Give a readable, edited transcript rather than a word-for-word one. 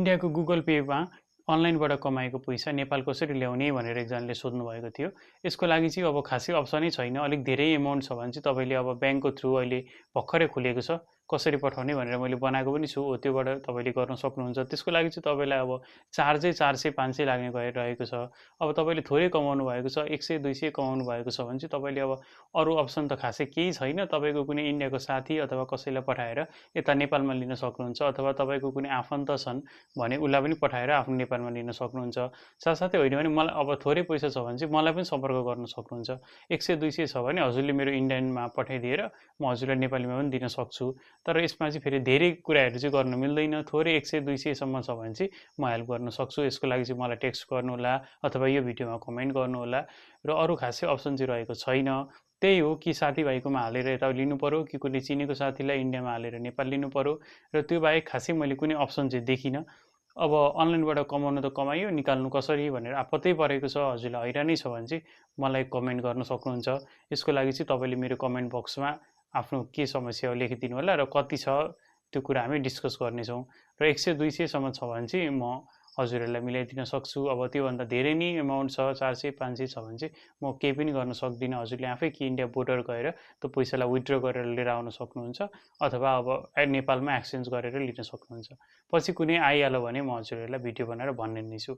इन्डियाको गुगल पेमा अनलाइनबाट कमाएको पैसा नेपाल कसरी ल्याउने भनेर एकजनाले सोध्नुभएको थियो। यसको लागि चाहिँ अब खासै अप्सनै छैन। अलिक धेरै एमाउन्ट छ भने चाहिँ तपाईँले अब ब्याङ्कको थ्रु अहिले भर्खरै खुलेको छ। कसरी पठाउने भनेर मैले बनाएको पनि छु। त्योबाट तपाईँले गर्न सक्नुहुन्छ। त्यसको लागि चाहिँ तपाईँलाई अब चार्जै 400-500 लाग्ने गइरहेको छ। अब तपाईँले थोरै कमाउनु भएको छ, 100-200 कमाउनु भएको छ भने चाहिँ तपाईँले अब अरू अप्सन त खासै केही छैन। तपाईँको कुनै इन्डियाको साथी अथवा कसैलाई पठाएर यता नेपालमा लिन सक्नुहुन्छ, अथवा तपाईँको कुनै आफन्त छन् भने उसलाई पनि पठाएर आफ्नो नेपालमा लिन सक्नुहुन्छ। साथसाथै होइन भने मलाई अब थोरै पैसा छ भने चाहिँ मलाई पनि सम्पर्क गर्न सक्नुहुन्छ। 100-200 छ भने हजुरले मेरो इन्डियनमा पठाइदिएर म हजुरलाई नेपालीमा पनि दिन सक्छु। तर यसमा चाहिँ फेरि धेरै कुराहरू चाहिँ गर्नु मिल्दैन। थोरै 100-200 सम्म छ भने चाहिँ म हेल्प गर्न सक्छु। यसको लागि चाहिँ मलाई टेक्स्ट गर्नुहोला अथवा यो भिडियोमा कमेन्ट गर्नुहोला। र अरू खासै अप्सन चाहिँ रहेको छैन। त्यही हो कि साथीभाइकोमा हालेर यता लिनु पर्यो, कि कुनै चिनेको साथीलाई इन्डियामा हालेर नेपाल लिनु पर्यो। र त्यो बाहेक खासै मैले कुनै अप्सन चाहिँ देखिनँ। अब अनलाइनबाट कमाउनु त कमाइयो, निकाल्नु कसरी भनेर आपत्तै परेको छ, हजुरलाई हैरानै छ भने चाहिँ मलाई कमेन्ट गर्न सक्नुहुन्छ। यसको लागि चाहिँ तपाईँले मेरो कमेन्ट बक्समा आफ्नो के समस्या हो लेखिदिनु होला, र कति छ त्यो कुरा हामी डिस्कस गर्नेछौँ। र 100-200 सम्म छ भने चाहिँ म हजुरहरूलाई मिलाइदिन सक्छु। अब त्योभन्दा धेरै नै एमाउन्ट छ, 400-500 छ भने चाहिँ म केही पनि गर्न सक्दिनँ। हजुरले आफै कि इन्डिया बोर्डर गएर त्यो पैसालाई विथड्र गरेर लिएर आउन सक्नुहुन्छ, अथवा अब नेपालमा एक्सचेन्ज गरेर लिन सक्नुहुन्छ। पछि कुनै आइहाल्यो भने म हजुरहरूलाई भिडियो बनाएर भन्ने नै छु।